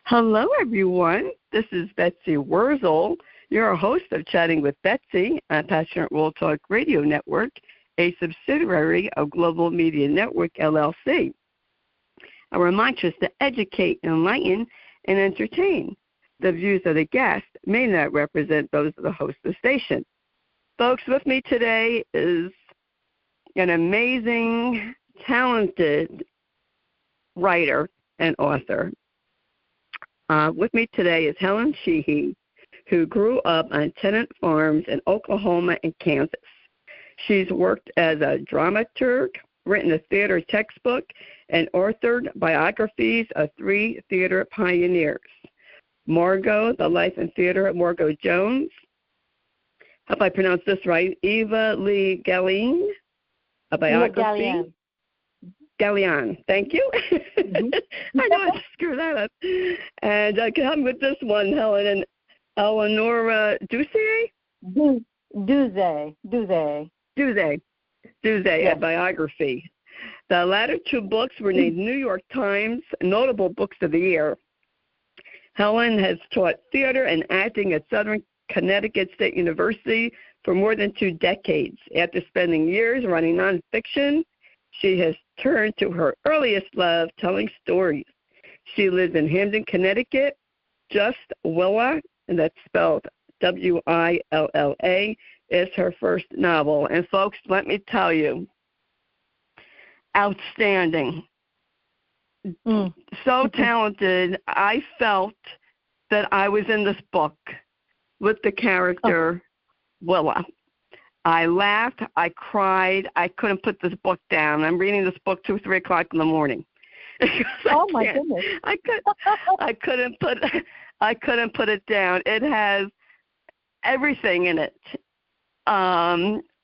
Hello, everyone. This is Betsy Wurzel, your host of Chatting with Betsy on Passionate World Talk Radio Network, a subsidiary of Global Media Network, LLC. Our mantra is to educate, enlighten, and entertain. The views of the guest may not represent those of the host of the station. Folks, with me today is an amazing, talented writer and author. With me today is Helen Sheehy, who grew up on tenant farms in Oklahoma and Kansas. She's worked as a dramaturg, written a theater textbook, and authored biographies of 3 theater pioneers. Margot, The Life and Theater of Margot Jones. Hope I pronounced this right. Eva Lee Gallienne, a biography. Gallienne, thank you. Mm-hmm. I know I screwed that up. And can help me with this one, Helen, and Eleonora Duse? Duse, yes. A biography. The latter 2 books were named New York Times Notable Books of the Year. Helen has taught theater and acting at Southern Connecticut State University for more than 2 decades. After spending years running nonfiction, she has turned to her earliest love, telling stories. She lives in Hamden, Connecticut. Just Willa, and that's spelled W-I-L-L-A, is her first novel. And folks, let me tell you, outstanding. So talented. I felt that I was in this book with the character Willa. I laughed, I cried, I couldn't put this book down. I'm reading this book 2, 3 o'clock in the morning. Oh my goodness! I couldn't put it down. It has everything in it: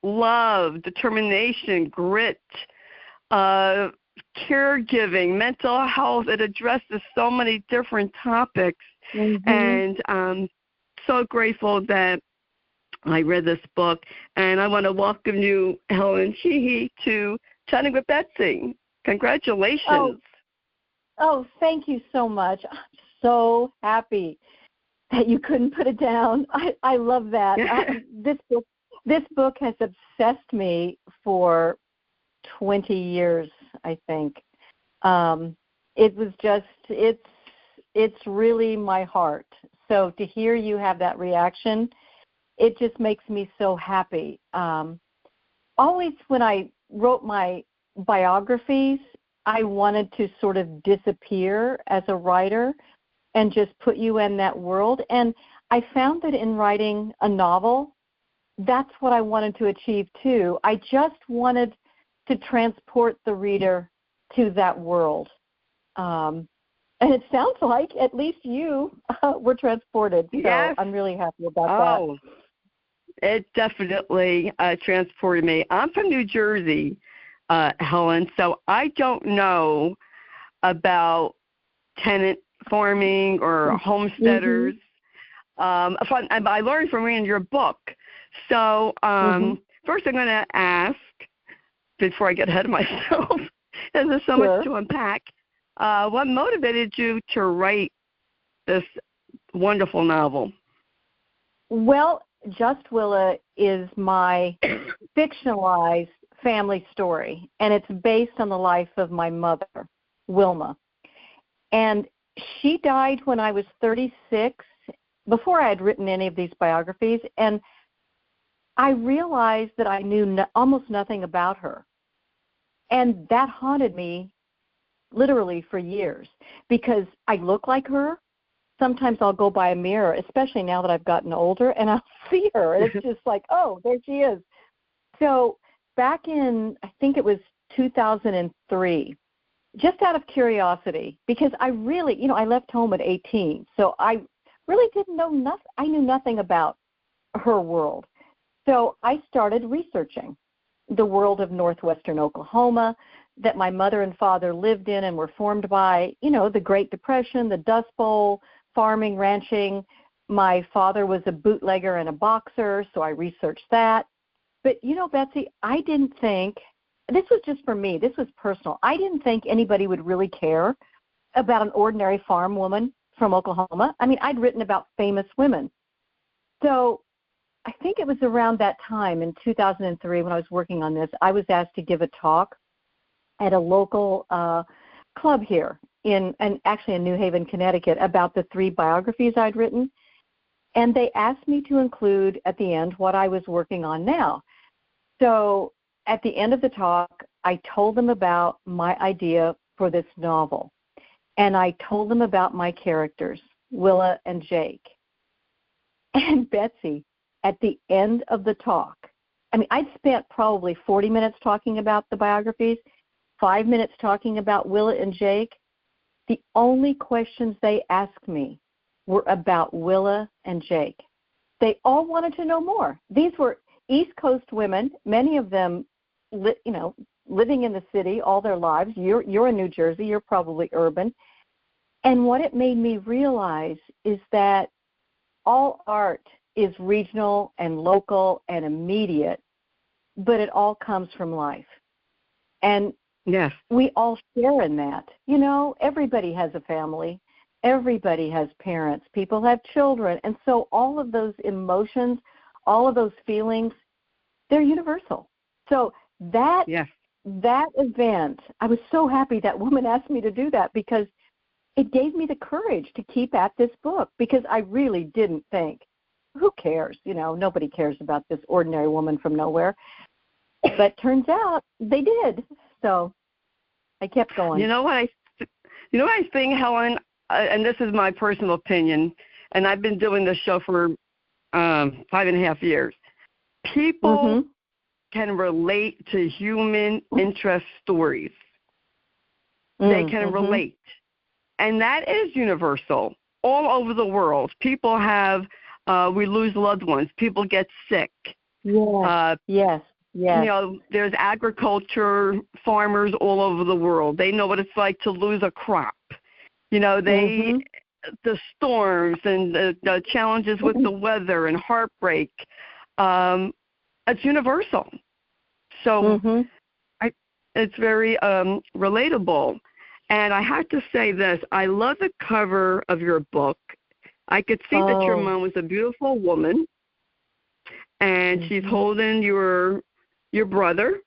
love, determination, grit, caregiving, mental health. It addresses so many different topics, and I'm so grateful that I read this book, and I want to welcome you, Helen Sheehy, to Chatting with Betsy. Congratulations. Oh, thank you so much. I'm so happy that you couldn't put it down. I love that. This book has obsessed me for 20 years, I think. It was just, it's really my heart. So to hear you have that reaction, it just makes me so happy. Always when I wrote my biographies, I wanted to sort of disappear as a writer and just put you in that world. And I found that in writing a novel, that's what I wanted to achieve too. I just wanted to transport the reader to that world. And it sounds like at least you were transported. So yes. I'm really happy about that. It definitely transported me. I'm from New Jersey, Helen, so I don't know about tenant farming or homesteaders. I learned from reading your book. So first I'm going to ask, before I get ahead of myself, because there's so much to unpack, what motivated you to write this wonderful novel? Well, Just Willa is my fictionalized family story, and it's based on the life of my mother, Wilma. And she died when I was 36, before I had written any of these biographies, and I realized that I knew almost nothing about her. And that haunted me literally for years, because I look like her. Sometimes I'll go by a mirror, especially now that I've gotten older, and I'll see her. And it's just like, oh, there she is. So back in, I think it was 2003, just out of curiosity, because I really, I left home at 18, so I really didn't know nothing. I knew nothing about her world. So I started researching the world of northwestern Oklahoma that my mother and father lived in and were formed by, the Great Depression, the Dust Bowl, farming, ranching. My father was a bootlegger and a boxer, so I researched that. But, Betsy, I didn't think, this was just for me, this was personal, I didn't think anybody would really care about an ordinary farm woman from Oklahoma. I mean, I'd written about famous women. So I think it was around that time in 2003 when I was working on this, I was asked to give a talk at a local club here actually in New Haven, Connecticut, about the 3 biographies I'd written. And they asked me to include at the end what I was working on now. So at the end of the talk, I told them about my idea for this novel. And I told them about my characters, Willa and Jake. And Betsy, at the end of the talk, I mean, I'd spent probably 40 minutes talking about the biographies, 5 minutes talking about Willa and Jake. The only questions they asked me were about Willa and Jake. They all wanted to know more. These were East Coast women, many of them, living in the city all their lives. You're in New Jersey. You're probably urban. And what it made me realize is that all art is regional and local and immediate, but it all comes from life. And yes, we all share in that. Everybody has a family. Everybody has parents. People have children. And so all of those emotions, all of those feelings, they're universal. So that event, I was so happy that woman asked me to do that because it gave me the courage to keep at this book because I really didn't think, who cares? Nobody cares about this ordinary woman from nowhere. But turns out they did. So I kept going. You know what I think, Helen, and this is my personal opinion, and I've been doing this show for 5.5 years. People can relate to human interest stories. They can relate. And that is universal. All over the world, people have, we lose loved ones. People get sick. Yes. There's agriculture, farmers all over the world. They know what it's like to lose a crop. The storms and the challenges with the weather and heartbreak, it's universal. So it's very relatable. And I have to say this, I love the cover of your book. I could see that your mom was a beautiful woman, and she's holding your brother,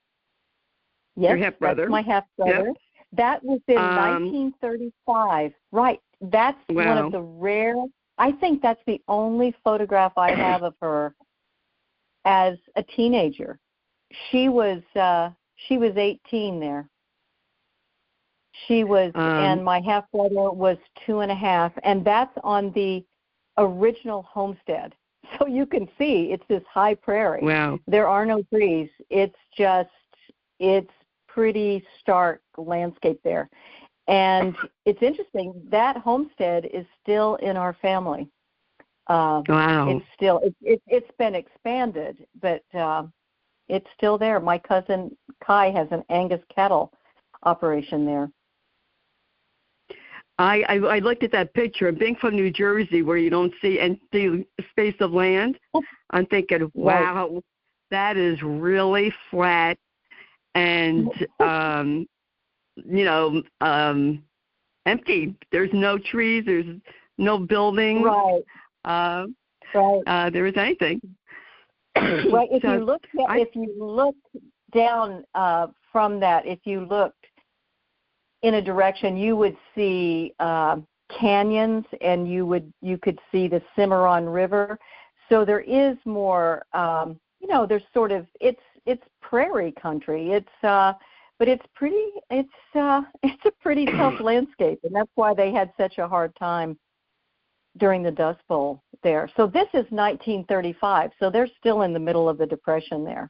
your half-brother. That's my half-brother. Yep. That was in 1935. Right. That's one of the rare, I think that's the only photograph I have of her as a teenager. She was 18 there. She was, and my half-brother was 2.5, and that's on the original homestead. So you can see it's this high prairie. Wow. There are no trees. It's pretty stark landscape there. And it's interesting, that homestead is still in our family. Wow. It's been expanded, but it's still there. My cousin Kai has an Angus cattle operation there. I looked at that picture. Being from New Jersey, where you don't see empty space of land, I'm thinking, wow, that is really flat and, empty. There's no trees. There's no buildings. Right. There is anything. Right. If you look down from that, if you looked in a direction, you would see canyons, and you could see the Cimarron River. So there is more. There's sort of it's prairie country. But it's a pretty tough landscape, and that's why they had such a hard time during the Dust Bowl there. So this is 1935. So they're still in the middle of the Depression there.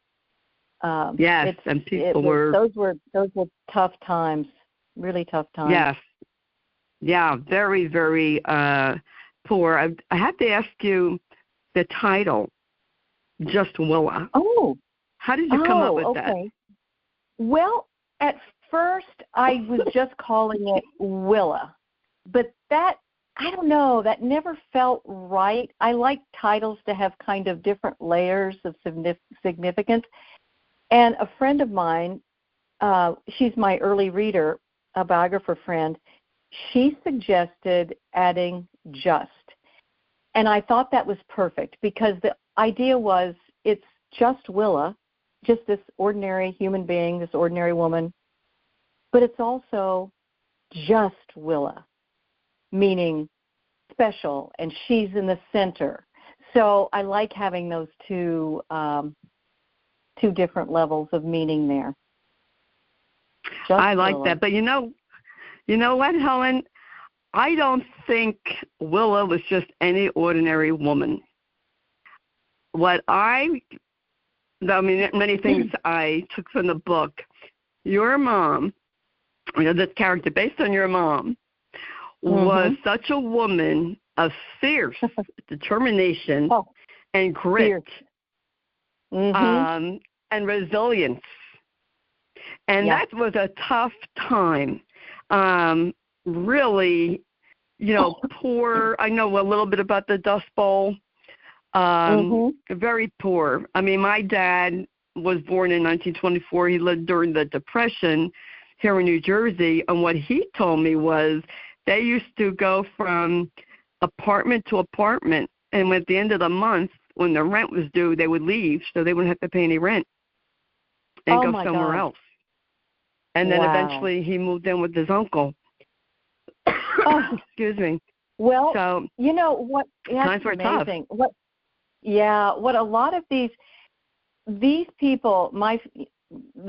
Yes, and people were those were tough times. Really tough times. Yes. Yeah, very, very poor. I have to ask you the title, Just Willa. Oh. How did you come up with that? Well, at first I was just calling it Willa. But that, I don't know, that never felt right. I like titles to have kind of different layers of significance. And a friend of mine, she's my early reader, a biographer friend, she suggested adding just. And I thought that was perfect because the idea was it's just Willa, just this ordinary human being, this ordinary woman, but it's also just Willa, meaning special, and she's in the center. So I like having those two different levels of meaning there. Just I like Willa. that. But you know what, Helen? I don't think Willa was just any ordinary woman. Many things I took from the book. Your mom, this character based on your mom, was such a woman of fierce determination and grit and resilience. And that was a tough time. Really, poor. I know a little bit about the Dust Bowl. Very poor. I mean, my dad was born in 1924. He lived during the Depression here in New Jersey. And what he told me was they used to go from apartment to apartment. And at the end of the month, when the rent was due, they would leave so they wouldn't have to pay any rent and go somewhere else. And then eventually he moved in with his uncle. Excuse me. Well, so, you know what? Times were amazing. tough. What a lot of these people, that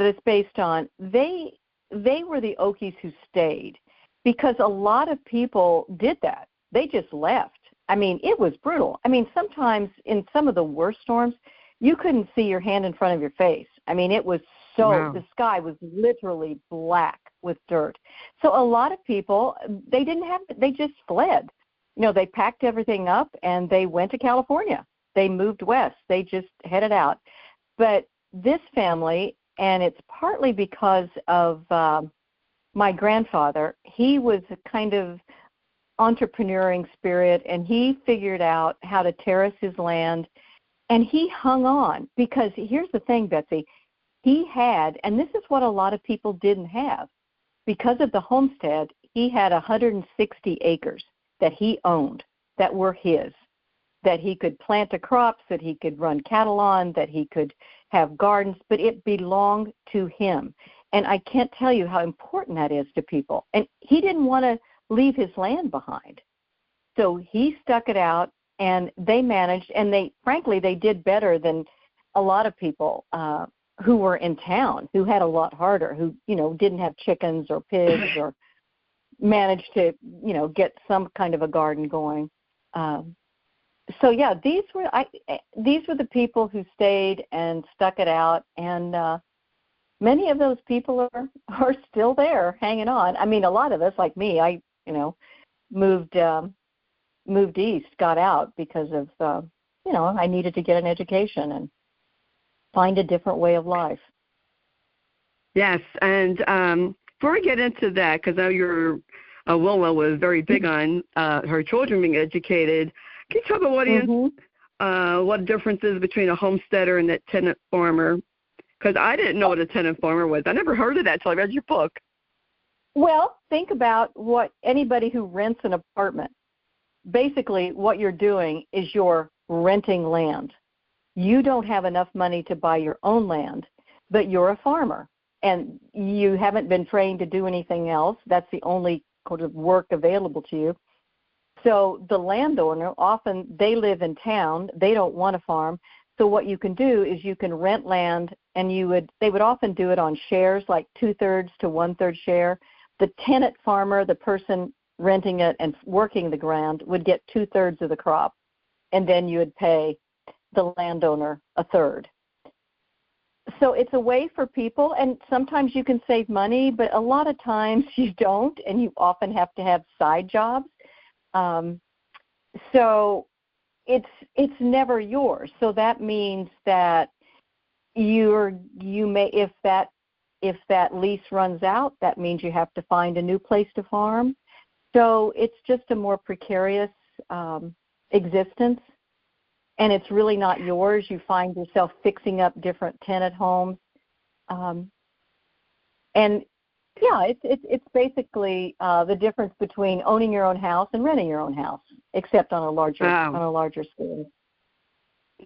it's based on, they were the Okies who stayed, because a lot of people did that. They just left. I mean, it was brutal. I mean, sometimes in some of the worst storms, you couldn't see your hand in front of your face. I mean, it was the sky was literally black with dirt. So a lot of people, they just fled. They packed everything up and they went to California. They moved west. They just headed out. But this family, and it's partly because of my grandfather, he was a kind of entrepreneuring spirit, and he figured out how to terrace his land, and he hung on, because here's the thing, Betsy, he had, and this is what a lot of people didn't have, because of the homestead, he had 160 acres that he owned that were his, that he could plant the crops, that he could run cattle on, that he could have gardens, but it belonged to him. And I can't tell you how important that is to people. And he didn't want to leave his land behind. So he stuck it out, and they managed, and they did better than a lot of people who were in town, who had a lot harder, who, didn't have chickens or pigs or managed to, get some kind of a garden going. So yeah, these were the people who stayed and stuck it out, and many of those people are still there, hanging on. I mean, a lot of us, like me, I moved east, got out because of I needed to get an education and find a different way of life. Yes, and before we get into that, because I know your Willa was very big on her children being educated. Can you tell the audience what difference is between a homesteader and a tenant farmer? Because I didn't know what a tenant farmer was. I never heard of that until I read your book. Well, think about what anybody who rents an apartment. Basically, what you're doing is you're renting land. You don't have enough money to buy your own land, but you're a farmer, and you haven't been trained to do anything else. That's the only sort of work available to you. So the landowner, often they live in town. They don't want to farm. So what you can do is you can rent land, and they would often do it on shares, like 2/3 to 1/3 share. The tenant farmer, the person renting it and working the ground, would get 2/3 of the crop, and then you would pay the landowner 1/3. So it's a way for people, and sometimes you can save money, but a lot of times you don't, and you often have to have side jobs. So it's never yours. So that means that you may, if that lease runs out, that means you have to find a new place to farm. So it's just a more precarious existence, and it's really not yours. You find yourself fixing up different tenant homes. And Yeah, it's basically the difference between owning your own house and renting your own house, except on a larger scale.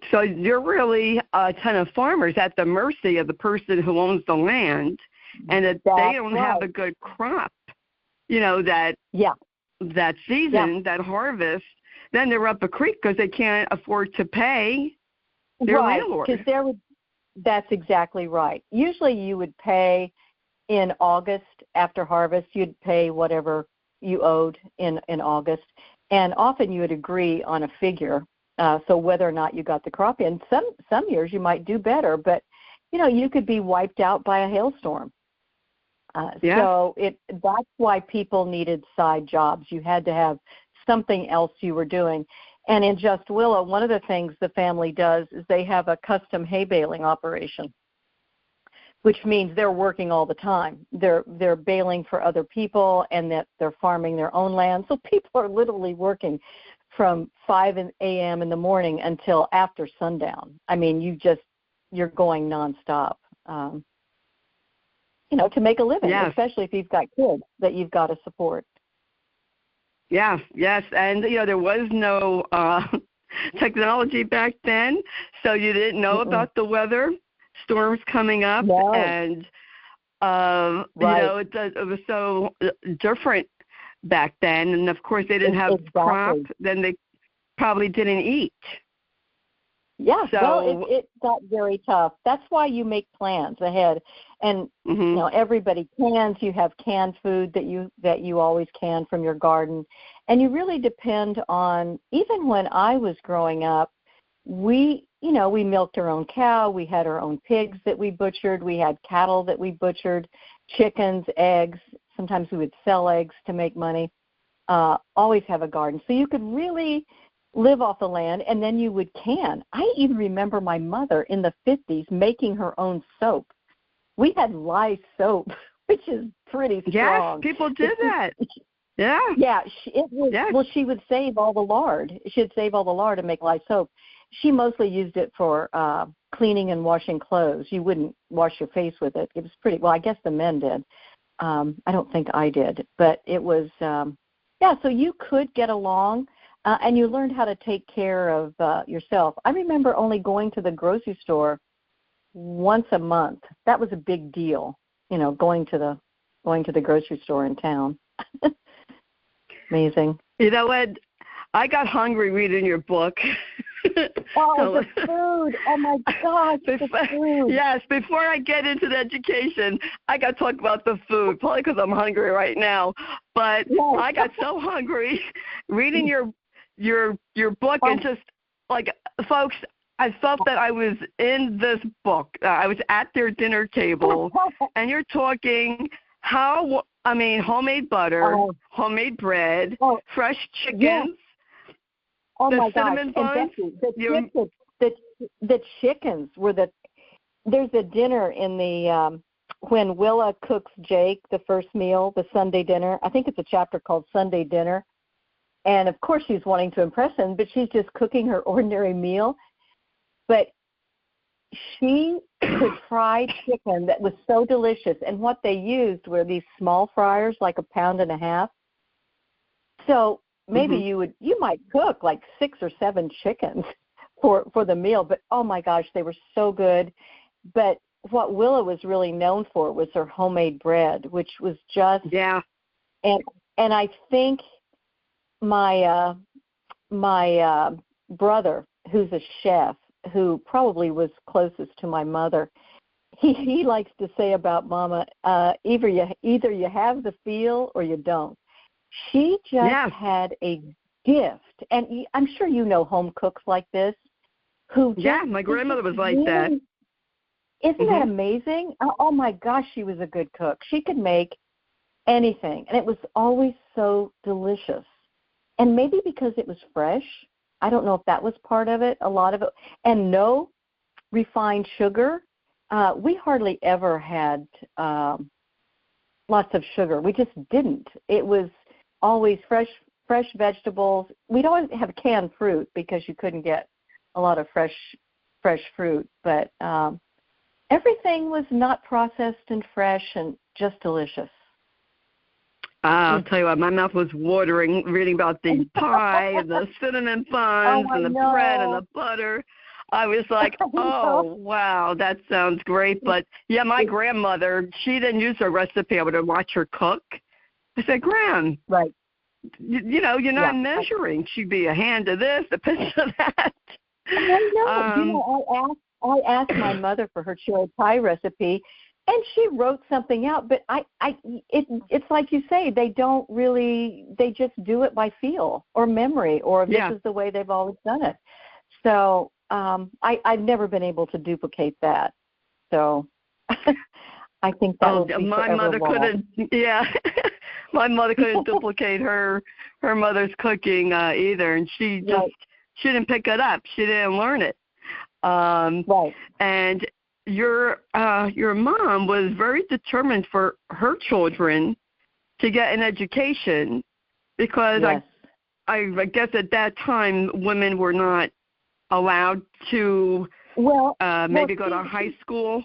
So you're really a ton of farmers at the mercy of the person who owns the land, and if they don't have a good crop, that season, that harvest, then they're up a creek because they can't afford to pay their landlord. That's exactly right. Usually you would pay in August after harvest. You'd pay whatever you owed in August, and often you would agree on a figure. So whether or not you got the crop in, some years you might do better, but you could be wiped out by a hailstorm. So that's why people needed side jobs. You had to have something else you were doing. And in Just Willa, one of the things the family does is they have a custom hay baling operation, which means they're working all the time. They're baling for other people, and that they're farming their own land. So people are literally working from 5 a.m. in the morning until after sundown. I mean, you're going nonstop, to make a living, especially if you've got kids that you've got to support. Yeah, yes, and there was no technology back then, so you didn't know about the weather, storms coming up, and it was so different back then, and of course they didn't have crop, then they probably didn't eat. Yeah, so it got very tough. That's why you make plans ahead, and everybody cans. You have canned food that you always can from your garden, and you really depend on. Even when I was growing up, we milked our own cow. We had our own pigs that we butchered. We had cattle that we butchered, chickens, eggs. Sometimes we would sell eggs to make money. Always have a garden. So you could really live off the land, and then you would can. I even remember my mother in the 50s making her own soap. We had lye soap, which is pretty strong. Yes, people did that. Yeah. Yeah, well, she would save all the lard. She'd save all the lard and make lye soap. She mostly used it for cleaning and washing clothes. You wouldn't wash your face with it. It was pretty, well, I guess the men did. I don't think I did, but it was, so you could get along, and you learned how to take care of yourself. I remember only going to the grocery store once a month. That was a big deal, going to the grocery store in town. Amazing. You know what? I got hungry reading your book. The food. Oh, my gosh, the food. Yes, before I get into the education, I got to talk about the food, probably because I'm hungry right now. But I got so hungry reading your book, and just, like, folks, I felt that I was in this book. I was at their dinner table, and you're talking homemade butter, homemade bread, fresh chickens. Yeah. Oh, the my cinnamon gosh. buns. The chickens were there's a dinner in the, when Willa cooks Jake the first meal, the Sunday dinner. I think it's a chapter called Sunday Dinner. And, of course, she's wanting to impress him, but she's just cooking her ordinary meal. But she could fry chicken that was so delicious. And what they used were these small fryers, like 1.5 pounds. So maybe you might cook like 6 or 7 chickens for the meal, but oh my gosh, they were so good. But what Willa was really known for was her homemade bread, which was just and I think my brother, who's a chef, who probably was closest to my mother, he likes to say about Mama, either you have the feel or you don't. She just had a gift, and I'm sure home cooks like this. My grandmother was like that. Isn't that amazing? Oh my gosh, she was a good cook. She could make anything, and it was always so delicious. And maybe because it was fresh, I don't know if that was part of it. A lot of it, and no refined sugar. We hardly ever had lots of sugar. We just didn't. It was always fresh vegetables. We'd always have canned fruit because you couldn't get a lot of fresh fruit. But everything was not processed and fresh and just delicious. I'll tell you what, my mouth was watering reading about the pie and the cinnamon buns and the bread and the butter. I was like, oh, wow, that sounds great. But, yeah, my grandmother, she didn't use her recipe. I would watch her cook. I said, Gran, right. you know, you're not measuring. She'd be a hand of this, a pinch of that. I know. I asked my mother for her cherry pie recipe, and she wrote something out. But it's like you say, they don't really. They just do it by feel or memory, or this is the way they've always done it. So I've never been able to duplicate that. So I think that would be my mother couldn't. Yeah, my mother couldn't duplicate her mother's cooking either, and she didn't pick it up. She didn't learn it. Right. And your mom was very determined for her children to get an education because I guess at that time women were not allowed to maybe go to high school.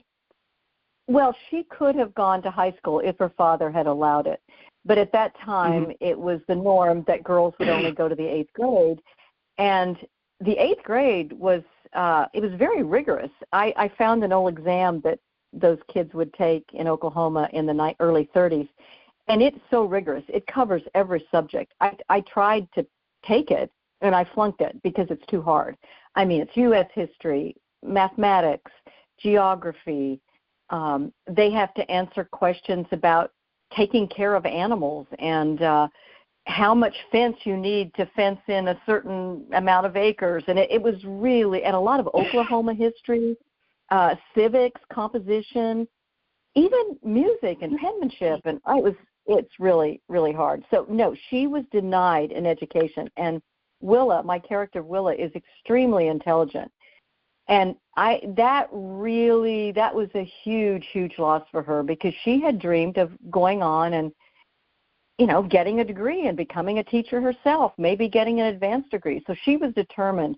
Well, she could have gone to high school if her father had allowed it. But at that time, it was the norm that girls would only go to the 8th grade. And the 8th grade was it was very rigorous. I found an old exam that those kids would take in Oklahoma in the early 30s, and it's so rigorous. It covers every subject. I tried to take it, and I flunked it because it's too hard. I mean, it's U.S. history, mathematics, geography. They have to answer questions about taking care of animals and how much fence you need to fence in a certain amount of acres. And it was really, and a lot of Oklahoma history, civics, composition, even music and penmanship. And it's really, really hard. So, no, she was denied an education. And Willa, my character Willa, is extremely intelligent. And that was a huge, huge loss for her because she had dreamed of going on and, you know, getting a degree and becoming a teacher herself, maybe getting an advanced degree. So she was determined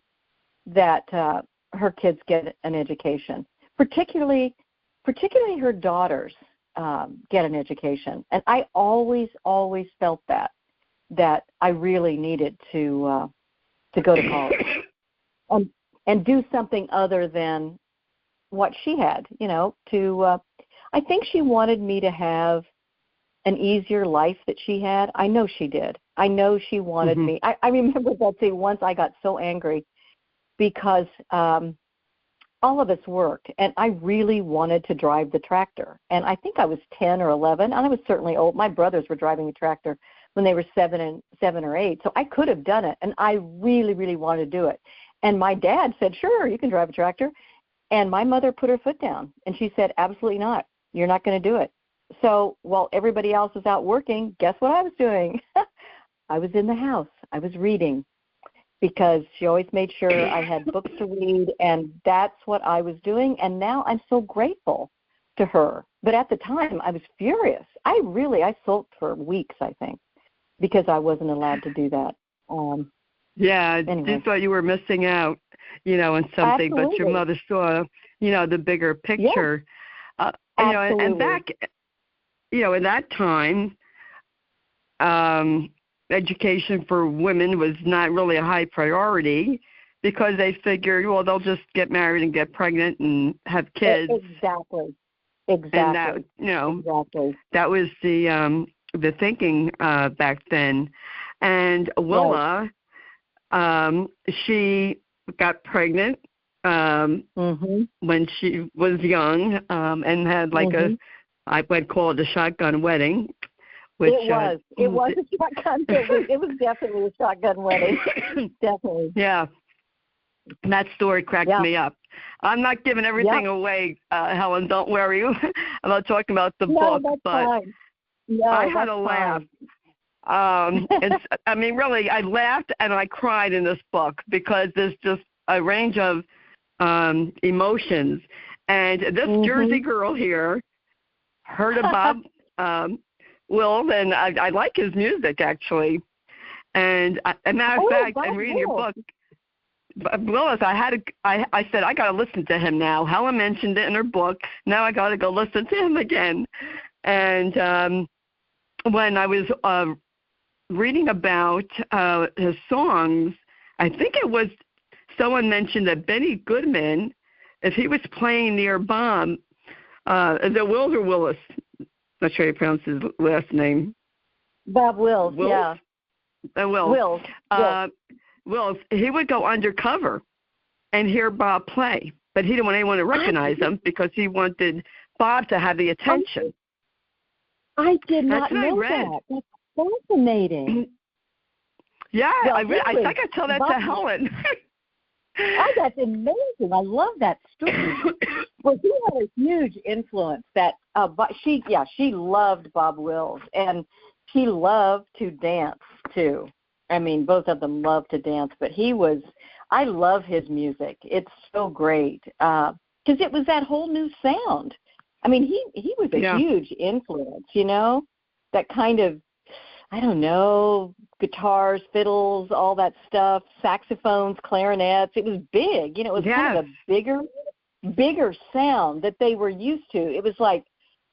that her kids get an education, particularly her daughters get an education. And I always felt that I really needed to go to college and do something other than what she had, you know, I think she wanted me to have an easier life that she had. I know she did. I know she wanted me. I remember, Betsy, once I got so angry because all of us worked, and I really wanted to drive the tractor. And I think I was 10 or 11, and I was certainly old. My brothers were driving the tractor when they were 7 or 8, so I could have done it, and I really, really wanted to do it. And my dad said, sure, you can drive a tractor. And my mother put her foot down, and she said, absolutely not. You're not going to do it. So while everybody else was out working, guess what I was doing? I was in the house. I was reading because she always made sure I had books to read, and that's what I was doing. And now I'm so grateful to her. But at the time, I was furious. I sulked for weeks, I think, because I wasn't allowed to do that. Anyway. You thought you were missing out, you know, on something, Absolutely. but your mother saw, you know, the bigger picture. Yeah. You know, and back, you know, in that time, education for women was not really a high priority because they figured, well, they'll just get married and get pregnant and have kids. Exactly. And that, you know, that was the thinking back then. And Willa, she got pregnant when she was young and had like I would call it a shotgun wedding. Which, it was a shotgun. It was definitely a shotgun wedding. Definitely. Yeah. That story cracked me up. I'm not giving everything away, Helen. Don't worry. I'm not talking about the book, that's but fine. No, I had a laugh. I mean, really, I laughed and I cried in this book because there's just a range of emotions. And this Jersey girl here heard about Will, and I like his music, actually. And as a matter of fact, in reading your book, Willis, I said, I got to listen to him now. Helen mentioned it in her book. Now I got to go listen to him again. And when I was reading about his songs, I think it was someone mentioned that Benny Goodman, if he was playing near Bob, is it Wills or Willis? Not sure how you pronounce his last name. Bob Wills, Wills? yeah. Wills. Wills. Wills. He would go undercover and hear Bob play, but he didn't want anyone to recognize him because he wanted Bob to have the attention. I did not know that. That's fascinating. Yeah, well, I think I told that to Helen. Oh, that's amazing. I love that story. Well, he had a huge influence but she loved Bob Wills, and she loved to dance too. I mean, both of them loved to dance, but I love his music. It's so great. Because it was that whole new sound. I mean, he was a huge influence, that kind of, I don't know, guitars, fiddles, all that stuff, saxophones, clarinets. It was big. It was kind of a bigger sound that they were used to. It was like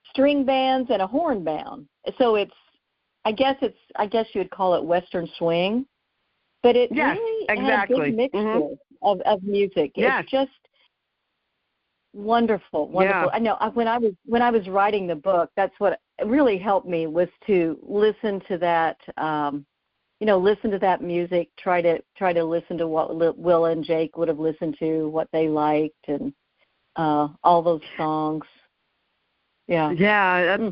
string bands and a horn band. So I guess you would call it Western swing, but it really had a big mixture of music. Yes. It's just wonderful. Yeah. I know when I was writing the book, that's what really helped me, was to listen to that. Listen to that music. Try to listen to what Willa and Jake would have listened to, what they liked, and all those songs. Yeah. Yeah.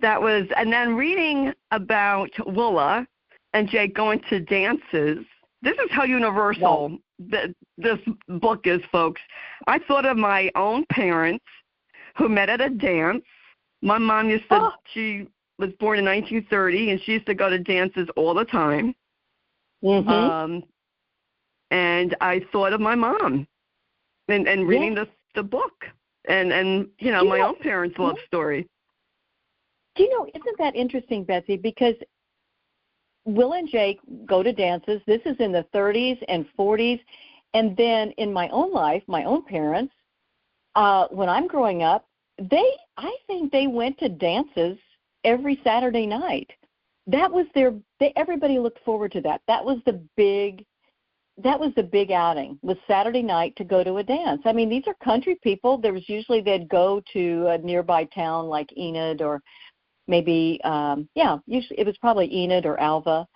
That was, and then reading about Willa and Jake going to dances. This is how universal this book is, folks. I thought of my own parents who met at a dance. My mom she was born in 1930, and she used to go to dances all the time. Mm-hmm. And I thought of my mom and reading the book. And my own parents' love story. Isn't that interesting, Betsy? Because Will and Jake go to dances. This is in the 30s and 40s. And then in my own life, my own parents, when I'm growing up, I think they went to dances every Saturday night. That was everybody looked forward to that. That was the big outing, was Saturday night to go to a dance. I mean, these are country people. There was usually they'd go to a nearby town like Enid, or maybe, usually it was probably Enid or Alva,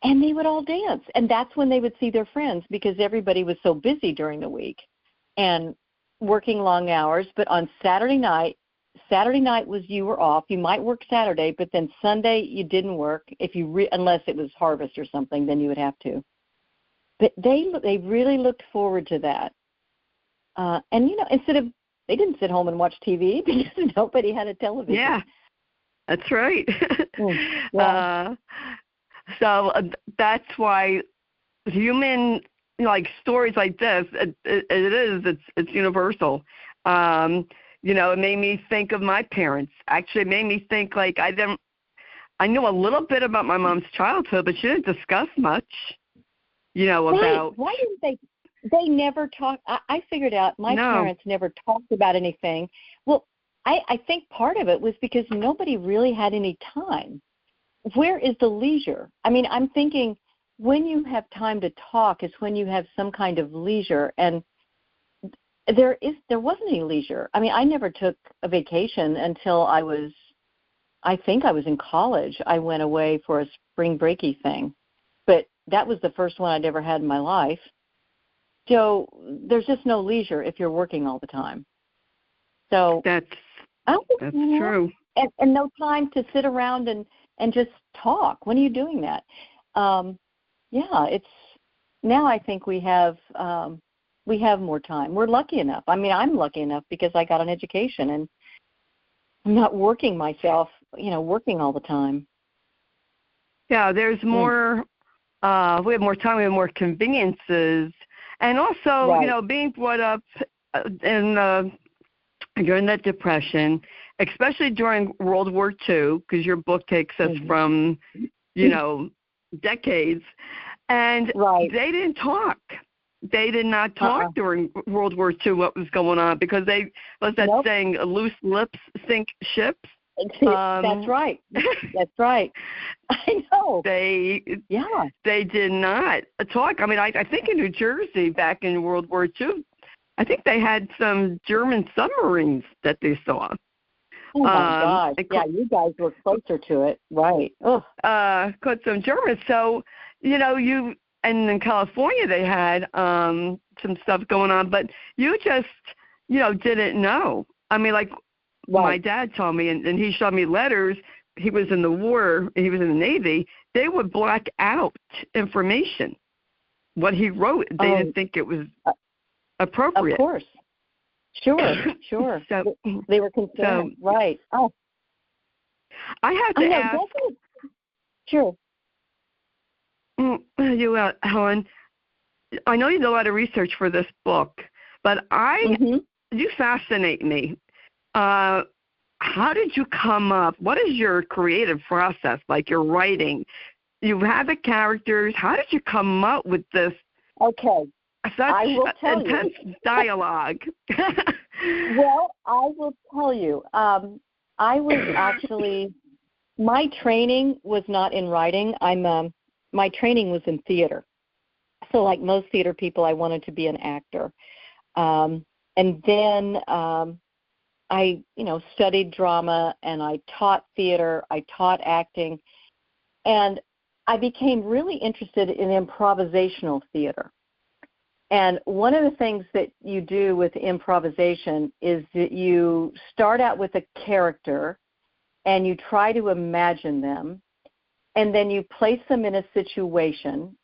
and they would all dance. And that's when they would see their friends, because everybody was so busy during the week and working long hours. But on Saturday night was, you were off. You might work Saturday, but then Sunday you didn't work. If you unless it was harvest or something, then you would have to. But they really looked forward to that. And they didn't sit home and watch TV because nobody had a television. Yeah. That's right. Yeah. So that's why human, stories like this, it's universal. It made me think of my parents. Actually, it made me think I knew a little bit about my mom's childhood, but she didn't discuss much, about. Why didn't they never talked. I figured out my parents never talked about anything. Well, I think part of it was because nobody really had any time. Where is the leisure? I mean, I'm thinking when you have time to talk is when you have some kind of leisure, and there wasn't any leisure. I mean, I never took a vacation until I think I was in college. I went away for a spring breaky thing, but that was the first one I'd ever had in my life. So there's just no leisure if you're working all the time. So that's true. And no time to sit around and just talk. When are you doing that? It's now I think we have more time. We're lucky enough. I mean, I'm lucky enough because I got an education and I'm not working myself, working all the time. Yeah, there's more. We have more time. We have more conveniences, and also, being brought up during the Depression, especially during World War II, because your book takes us from, decades, and they didn't talk. They did not talk during World War II what was going on, because saying, loose lips sink ships. That's right. That's right. I know. They did not talk. I mean, I think in New Jersey back in World War II, I think they had some German submarines that they saw. Oh, my gosh. Yeah, you guys were closer to it. Right. Caught some Germans. So, and in California they had some stuff going on, but you just, didn't know. I mean, like my dad told me, and he showed me letters. He was in the war. He was in the Navy. They would black out information. What he wrote, they didn't think it was appropriate. Of course. Sure. So they were concerned. Right. Oh. I have to ask. Definitely. Sure. Helen, I know you did a lot of research for this book, but you fascinate me. How did you come up? What is your creative process, like your writing? You have the characters. How did you come up with this? Okay. Such intense dialogue. Well, I will tell you. I was actually, my training was not in writing. My training was in theater. So like most theater people, I wanted to be an actor. And then I, studied drama, and I taught theater. I taught acting. And I became really interested in improvisational theater. And one of the things that you do with improvisation is that you start out with a character and you try to imagine them, and then you place them in a situation,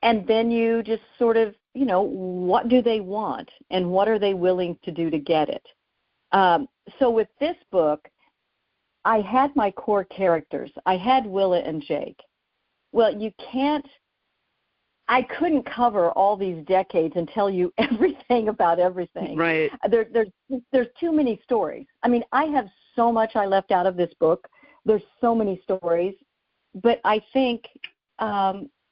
and then you just sort of, what do they want and what are they willing to do to get it? So with this book, I had my core characters. I had Willa and Jake. Well, I couldn't cover all these decades and tell you everything about everything. Right. There's too many stories. I mean, I have so much I left out of this book. There's so many stories. But I think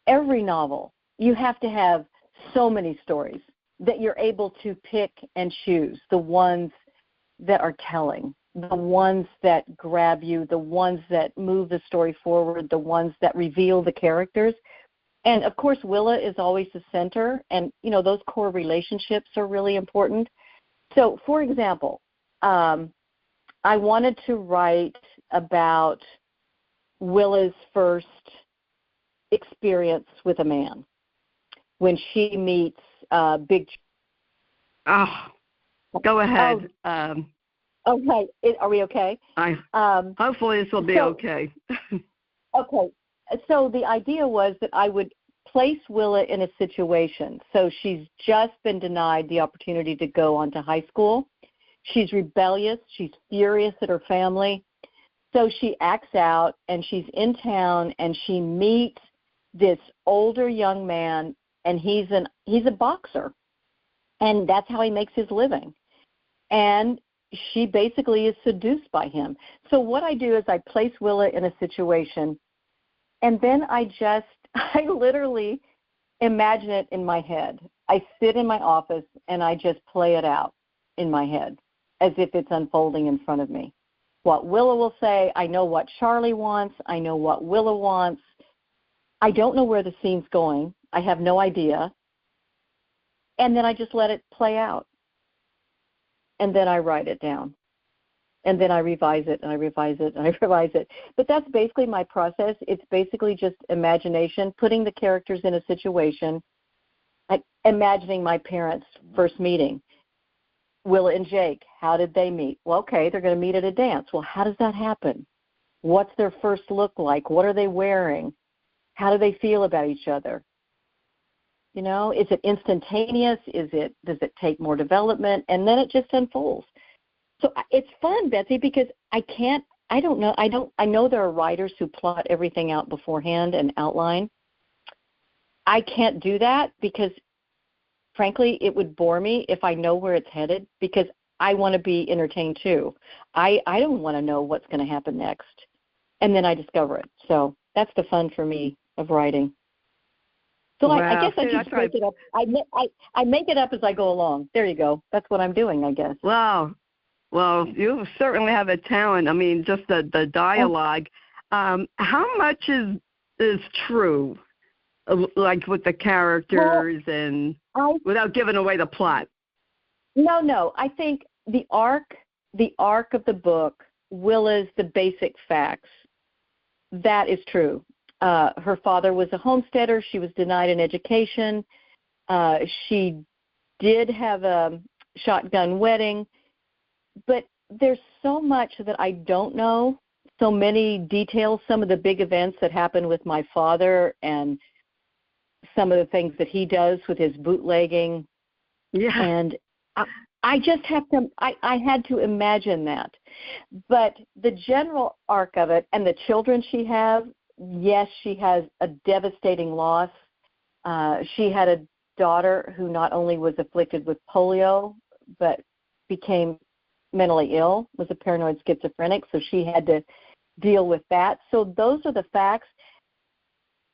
every novel, you have to have so many stories that you're able to pick and choose, the ones that are telling, the ones that grab you, the ones that move the story forward, the ones that reveal the characters. And, of course, Willa is always the center, and, those core relationships are really important. So, for example, I wanted to write about Willa's first experience with a man when she meets Big. Oh, go ahead. Okay. Are we okay? Hopefully this will be okay. Okay. So the idea was that I would place Willa in a situation. So she's just been denied the opportunity to go on to high school. She's rebellious. She's furious at her family. So she acts out, and she's in town, and she meets this older young man, and he's a boxer, and that's how he makes his living. And she basically is seduced by him. So what I do is I place Willa in a situation, and then I literally imagine it in my head. I sit in my office, and I just play it out in my head as if it's unfolding in front of me. What Willa will say, I know what Charlie wants, I know what Willa wants. I don't know where the scene's going. I have no idea. And then I just let it play out. And then I write it down. And then I revise it, and I revise it, and I revise it. But that's basically my process. It's basically just imagination, putting the characters in a situation, like imagining my parents' first meeting. Willa and Jake, how did they meet? Well, okay, they're going to meet at a dance. Well, how does that happen? What's their first look like? What are they wearing? How do they feel about each other? Is it instantaneous? Does it take more development? And then it just unfolds. So it's fun, Betsy, because I know there are writers who plot everything out beforehand and outline. I can't do that because, frankly, it would bore me if I know where it's headed, because I want to be entertained too. I don't want to know what's going to happen next. And then I discover it. So that's the fun for me of writing. So wow. I guess I just make it up. I make it up as I go along. There you go. That's what I'm doing, I guess. Wow. Well, you certainly have a talent. I mean, just the dialogue. How much is true, like with the characters and without giving away the plot? No. I think the arc of the book, Willa's the basic facts. That is true. Her father was a homesteader. She was denied an education. She did have a shotgun wedding. But there's so much that I don't know, so many details, some of the big events that happened with my father and some of the things that he does with his bootlegging. Yeah. And I just have to, I had to imagine that. But the general arc of it and the children she has, yes, she has a devastating loss. She had a daughter who not only was afflicted with polio, but became mentally ill, was a paranoid schizophrenic, so she had to deal with that. So those are the facts.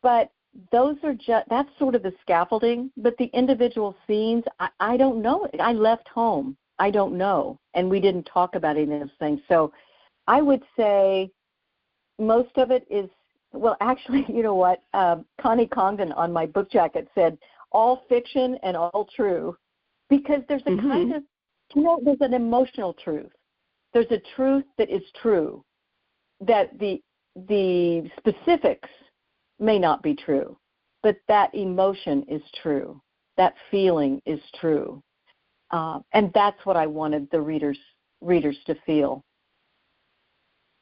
But those are just, that's sort of the scaffolding. But the individual scenes, I don't know. I left home. I don't know. And we didn't talk about any of those things. So I would say most of it is, well, actually, you know what? Connie Congdon on my book jacket said, all fiction and all true. Because there's a kind of, you know, there's an emotional truth. There's a truth that is true, that the specifics may not be true, but that emotion is true. That feeling is true. And that's what I wanted the readers to feel.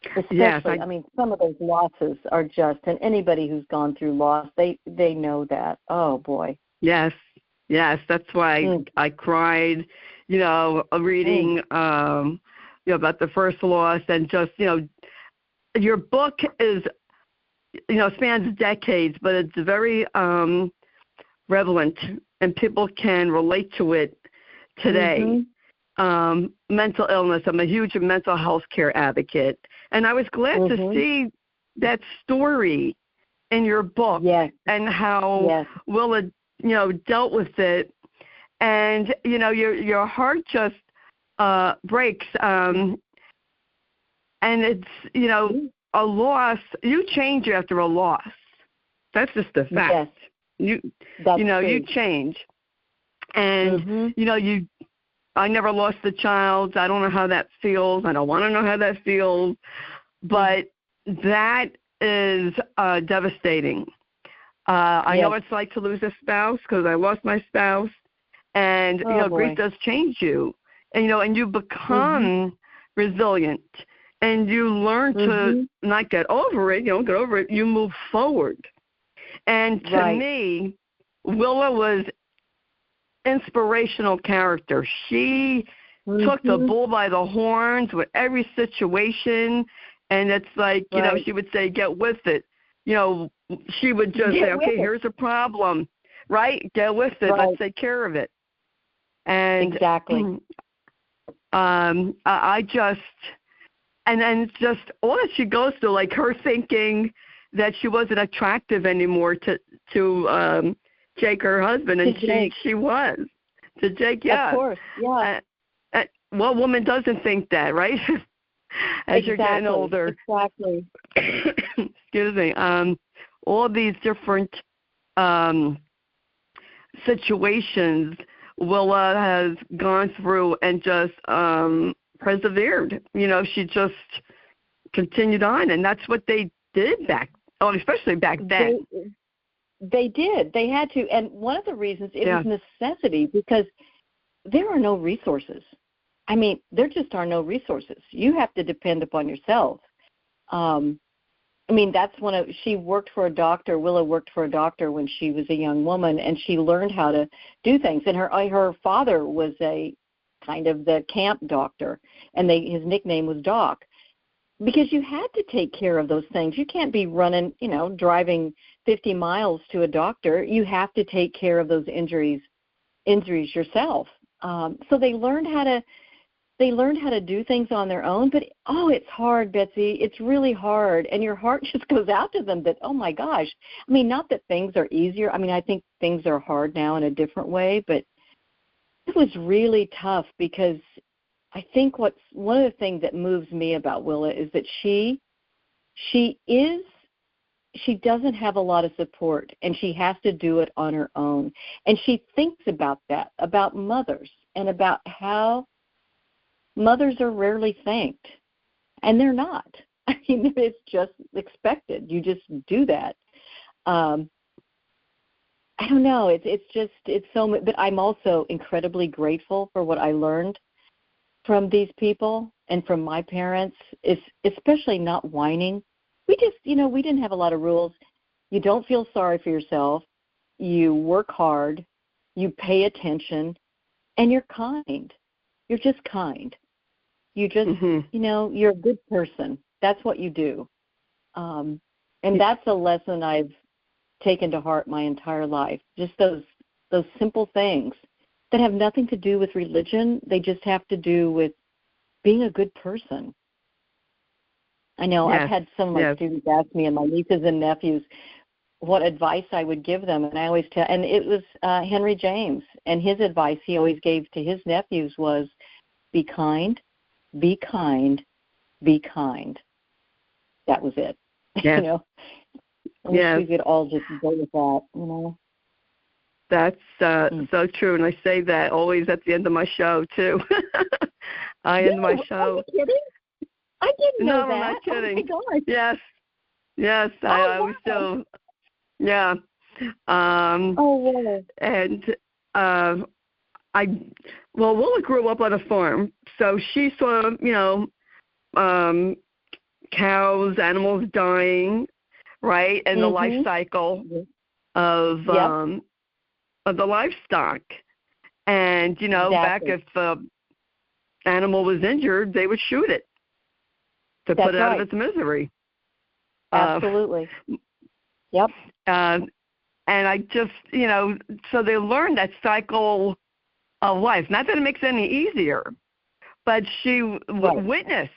Especially, yes, I mean, some of those losses are just, and anybody who's gone through loss, they know that. Oh, boy. Yes, that's why I cried, you know, reading, you know, about the first loss, and just, you know, your book is, you know, spans decades, but it's very relevant, and people can relate to it today. Mental illness. I'm a huge mental health care advocate, and I was glad to see that story in your book, and how Willa, you know, dealt with it. And, you know, your heart just breaks. And it's, you know, a loss. You change after a loss. That's just a fact. Yes. You change. And, you know, I never lost a child. I don't know how that feels. I don't want to know how that feels. But that is devastating. I know what it's like to lose a spouse, because I lost my spouse. And, you know, grief does change you. And, you know, and you become resilient. And you learn to not get over it. You don't get over it. You move forward. And to me, Willa was inspirational character. She took the bull by the horns with every situation. And it's like, you know, she would say, get with it. You know, she would just say, okay, here's a problem. Right? Get with it. Let's take care of it. And I just, and then just all that she goes through, like her thinking that she wasn't attractive anymore to Jake, her husband, and she was to Jake. Yeah, of course. Yeah. What woman doesn't think that, right? As you're getting older. Exactly. Excuse me. All these different situations Willa has gone through and just persevered. You know, she just continued on, and that's what they did especially back then. They did. They had to. And one of the reasons, it was necessity, because there are no resources. I mean, there just are no resources. You have to depend upon yourself. I mean, that's she worked for a doctor. Willa worked for a doctor when she was a young woman, and she learned how to do things. And her father was a kind of the camp doctor, and his nickname was Doc, because you had to take care of those things. You can't be running, you know, driving 50 miles to a doctor. You have to take care of those injuries yourself. So they learned how to do things on their own. But it's hard, Betsy. It's really hard, and your heart just goes out to them that, oh my gosh. I mean, not that things are easier. I mean, I think things are hard now in a different way, but it was really tough, because I think one of the things that moves me about Willa is that she doesn't have a lot of support, and she has to do it on her own. And she thinks about that, about mothers, and about how mothers are rarely thanked. And they're not. I mean, it's just expected. You just do that. I don't know. It's so, but I'm also incredibly grateful for what I learned from these people and from my parents, especially not whining. We just, we didn't have a lot of rules. You don't feel sorry for yourself. You work hard. You pay attention. And you're kind. You're just kind. You just, you're a good person. That's what you do. And that's a lesson I've taken to heart my entire life. Just those simple things that have nothing to do with religion. They just have to do with being a good person. I know I've had some of my students ask me, and my nieces and nephews, what advice I would give them, and I always tell, and it was Henry James, and his advice he always gave to his nephews was, be kind, be kind, be kind. That was it. Yes. I wish we could all just go with that, That's so true, and I say that always at the end of my show, too. I end my show. Are you kidding? I didn't know that. No, I'm not kidding. Oh, my gosh. Yes, I was still, wow. And Willa grew up on a farm, so she saw, cows, animals dying, right, and the life cycle of the livestock. And, back if animal was injured, they would shoot it to put it out of its misery. Absolutely. Yep. And I just, so they learned that cycle of life. Not that it makes it any easier, but she witnessed,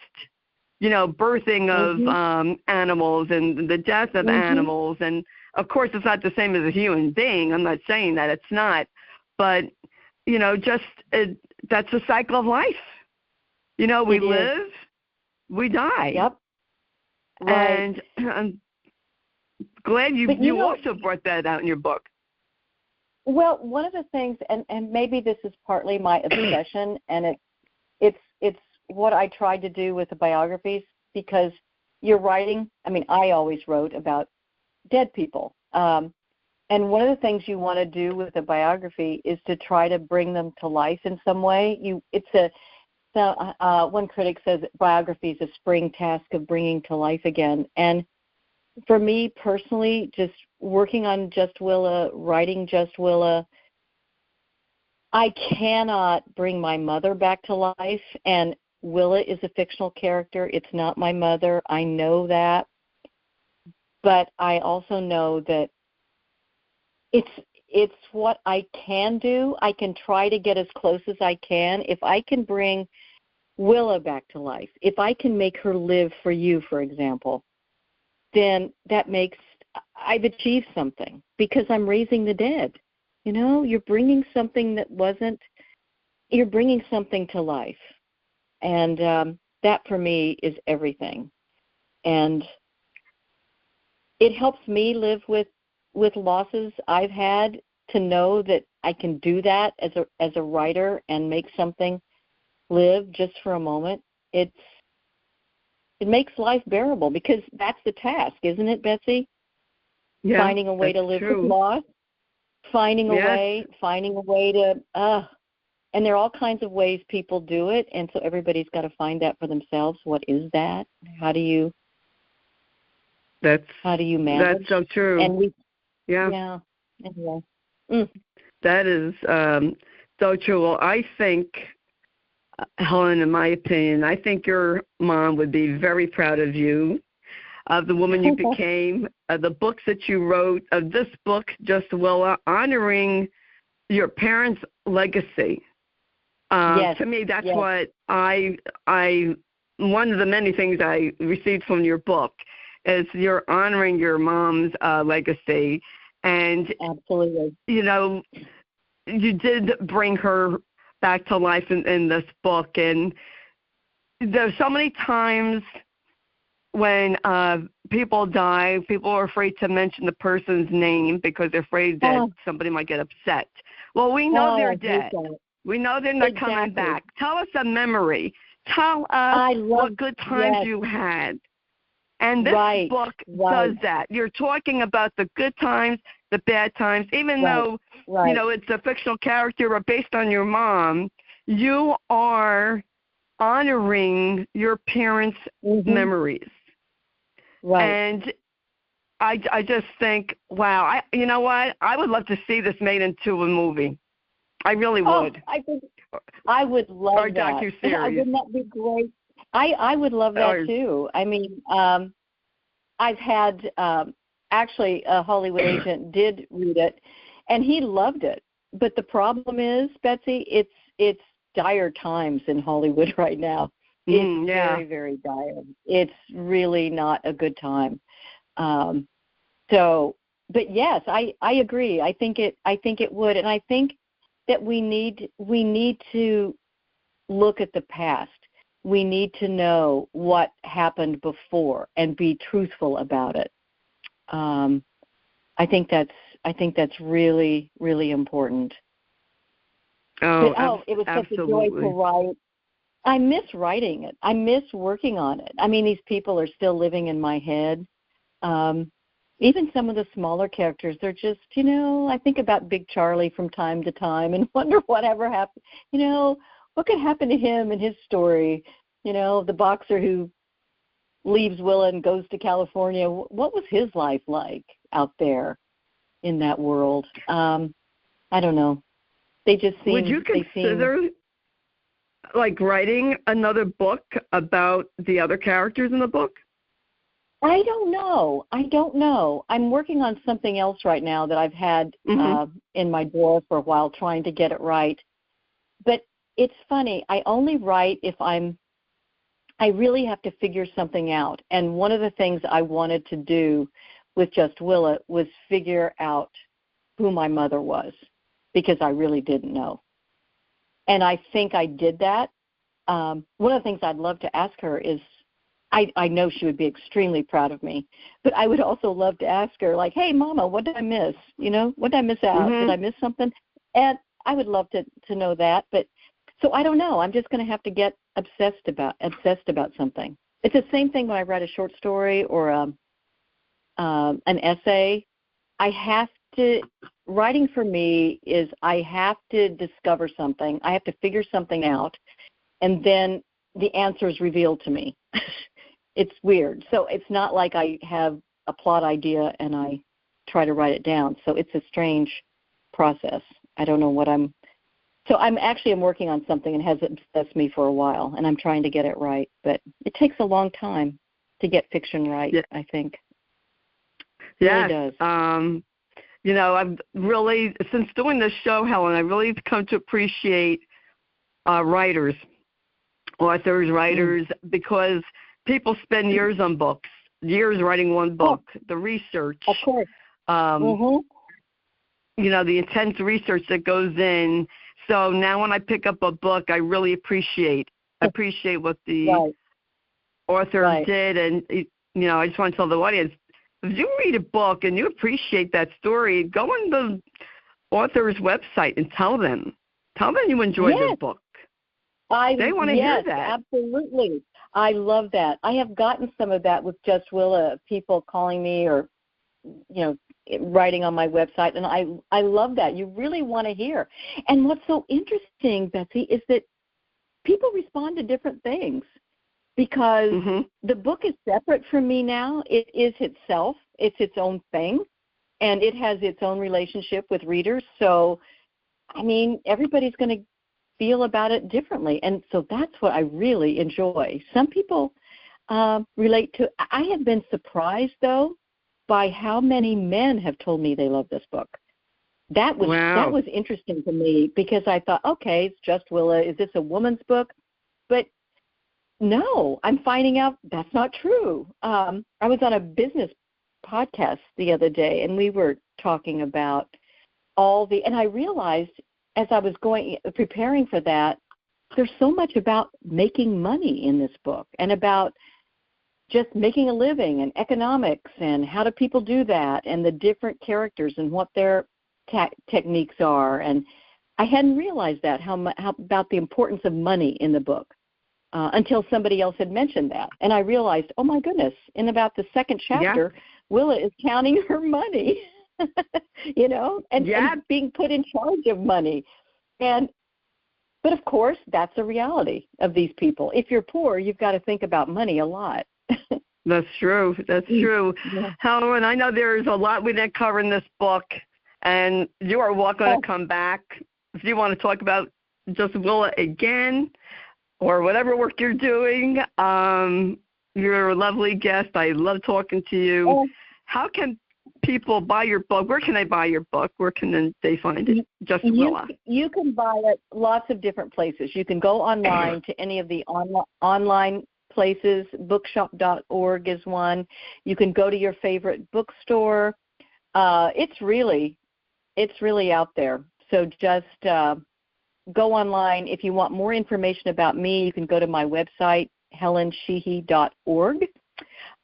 birthing of animals and the death of animals. And, of course, it's not the same as a human being. I'm not saying that. It's not. But, that's the cycle of life. We live, we die. Yep. Right. And I'm glad you also brought that out in your book. Well, one of the things, and maybe this is partly my obsession, and it's what I tried to do with the biographies, because you're writing, I always wrote about dead people. And one of the things you want to do with a biography is to try to bring them to life in some way. One critic says biography is a spring task of bringing to life again. And for me personally, just working on Just Willa, writing Just Willa, I cannot bring my mother back to life. And Willa is a fictional character. It's not my mother. I know that. But I also know that it's what I can do. I can try to get as close as I can. If I can bring Willa back to life, if I can make her live for you, for example, then I've achieved something, because I'm raising the dead. You're bringing something you're bringing something to life. And that for me is everything. And it helps me live with losses I've had, to know that I can do that as a writer and make something live just for a moment. It makes life bearable, because that's the task, isn't it, Betsy? Yeah, finding a way to live with loss, finding a way to, and there are all kinds of ways people do it, and so everybody's got to find that for themselves. What is that? How do you manage? That's so true. And Anyway. That is so true. Well, I think, Helen, in my opinion, I think your mom would be very proud of you, of the woman you became, of the books that you wrote, of this book, Just Willa, honoring your parents' legacy. To me, that's what I one of the many things I received from your book is you're honoring your mom's legacy. And, absolutely, you did bring her back to life in this book. And there's so many times when people die, people are afraid to mention the person's name because they're afraid that somebody might get upset. Well, we know they're dead. We know they're not coming back. Tell us a memory. Tell us what good times you had. And this book does that. You're talking about the good times, the bad times, even though, you know, it's a fictional character or based on your mom, you are honoring your parents' memories. Right. And I just think, wow, you know what? I would love to see this made into a movie. I really would. I would love or that. docuseries. Wouldn't that be great? I would love that too. I mean, I've had actually a Hollywood agent did read it, and he loved it. But the problem is, Betsy, it's dire times in Hollywood right now. It's very, very dire. It's really not a good time. But yes, I agree. I think it would, and I think that we need to look at the past. We need to know what happened before and be truthful about it. I think that's really, really important. It was such a joy to write. I miss writing it. I miss working on it. I mean, these people are still living in my head. Even some of the smaller characters, they're just, you know, I think about Big Charlie from time to time and wonder whatever happened. You know, what could happen to him and his story? You know, the boxer who leaves Willa and goes to California. What was his life like out there in that world? I don't know. They just seem. Would you consider like writing another book about the other characters in the book? I don't know. I'm working on something else right now that I've had in my drawer for a while, trying to get it right. But it's funny. I only write if I really have to figure something out. And one of the things I wanted to do with Just Willa was figure out who my mother was, because I really didn't know. And I think I did that. One of the things I'd love to ask her is, I know she would be extremely proud of me, but I would also love to ask her, like, hey, Mama, what did I miss? You know, what did I miss out? Did I miss something? And I would love to know that. But so I don't know. I'm just going to have to get obsessed about something. It's the same thing when I write a short story or an essay. Writing for me is I have to discover something. I have to figure something out, and then the answer is revealed to me. It's weird. So it's not like I have a plot idea and I try to write it down. So it's a strange process. I don't know what So I'm working on something and has obsessed me for a while, and I'm trying to get it right. But it takes a long time to get fiction right, I think. It really does. You know, I've really, since doing this show, Helen, I've really come to appreciate authors, because people spend years on books, years writing one book, the research. Of course. You know, the intense research that goes in. So now when I pick up a book, I really appreciate what the author did. And, you know, I just want to tell the audience, if you read a book and you appreciate that story, go on the author's website and tell them you enjoyed this book. They want to hear that. Absolutely. I love that. I have gotten some of that with Just Willa, people calling me or, you know, writing on my website, and I love that. You really want to hear. And what's so interesting, Betsy, is that people respond to different things, because the book is separate from me now. It is itself. It's its own thing, and it has its own relationship with readers. So, I mean, everybody's going to feel about it differently, and so that's what I really enjoy. Some people relate to. I have been surprised, though, by how many men have told me they love this book. That was interesting to me, because I thought, okay, it's Just Willa. Is this a woman's book? But no, I'm finding out that's not true. I was on a business podcast the other day, and we were talking about and I realized as I was preparing for that, there's so much about making money in this book and about just making a living and economics and how do people do that and the different characters and what their techniques are. And I hadn't realized that, how about the importance of money in the book until somebody else had mentioned that. And I realized, oh, my goodness, in about the second chapter, Willa is counting her money, and being put in charge of money. But, of course, that's a reality of these people. If you're poor, you've got to think about money a lot. That's true. That's true. Yeah. Helen, I know there's a lot we didn't cover in this book, and you are welcome to come back if you want to talk about Just Willa again or whatever work you're doing. You're a lovely guest. I love talking to you. How can people buy your book? Where can they buy your book? Where can they find it? Just Willa. You can buy it lots of different places. You can go online to any of the online places. Bookshop.org is one. You can go to your favorite bookstore. It's really out there. So just go online. If you want more information about me, you can go to my website, HelenSheehy.org.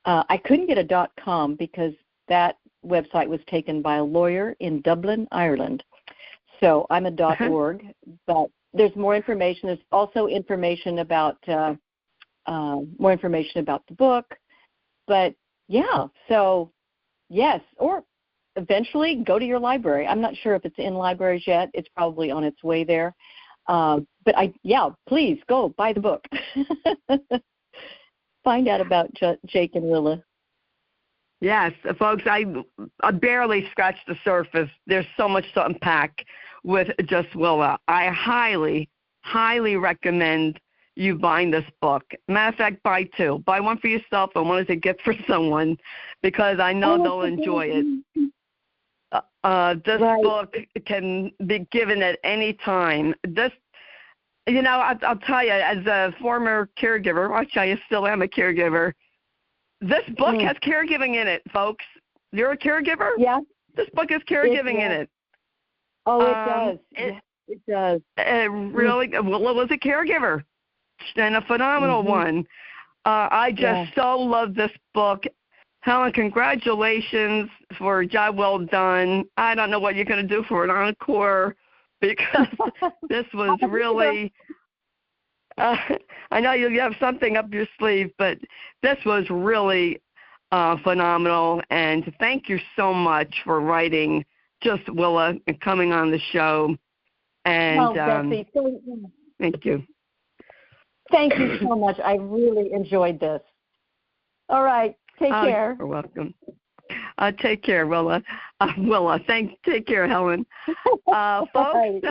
I couldn't get a .com because that website was taken by a lawyer in Dublin, Ireland. So I'm a .org, but there's more information. There's also information about more information about the book. But so yes, or eventually go to your library. I'm not sure if it's in libraries yet. It's probably on its way there. But please go buy the book. Find out about Jake and Willa. Yes, folks, I barely scratched the surface. There's so much to unpack with Just Willa. I highly, highly recommend you buying this book. Matter of fact, buy two. Buy one for yourself and one as a gift for someone, because I know they'll enjoy it. This book can be given at any time. I'll tell you, as a former caregiver, actually I still am a caregiver, this book has caregiving in it, folks. You're a caregiver? Yeah. This book has caregiving in it. Oh, it does. It does. It really, Willa was a caregiver, and a phenomenal one. I just so love this book. Helen, congratulations for a job well done. I don't know what you're going to do for an encore, because this was really, I know you have something up your sleeve, but this was really phenomenal. And thank you so much for writing Just Willa and coming on the show. And Betsy, thank you. Thank you so much. I really enjoyed this. All right. Take care. You're welcome. Take care, Willa. Take care, Helen. Folks,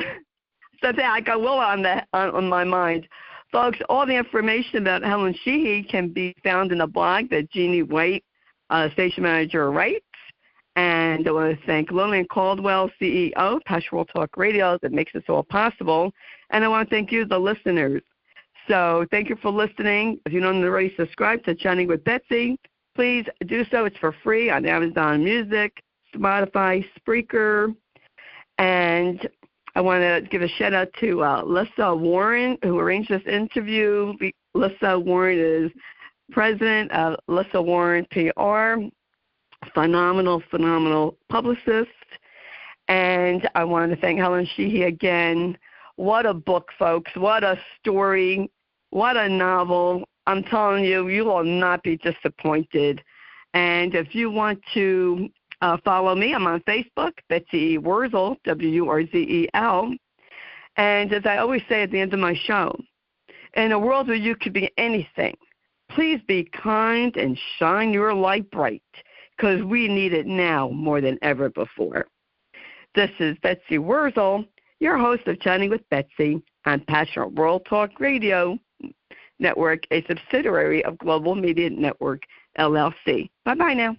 so I got Willa on my mind. Folks, all the information about Helen Sheehy can be found in a blog that Jeannie White, station manager, writes. And I want to thank Lillian Caldwell, CEO, Pastoral Talk Radio, that makes this all possible. And I want to thank you, the listeners. So thank you for listening. If you don't already subscribe to Chatting with Betsy, please do so. It's for free on Amazon Music, Spotify, Spreaker. And I want to give a shout-out to Lissa Warren, who arranged this interview. Lissa Warren is president of Lissa Warren PR, phenomenal publicist. And I want to thank Helen Sheehy again. What a book, folks. What a story. What a novel. I'm telling you, you will not be disappointed. And if you want to follow me, I'm on Facebook, Betsy Wurzel, Wurzel. And as I always say at the end of my show, in a world where you could be anything, please be kind and shine your light bright, because we need it now more than ever before. This is Betsy Wurzel, your host of Chatting with Betsy on Passionate World Talk Radio Network, a subsidiary of Global Media Network, LLC. Bye-bye now.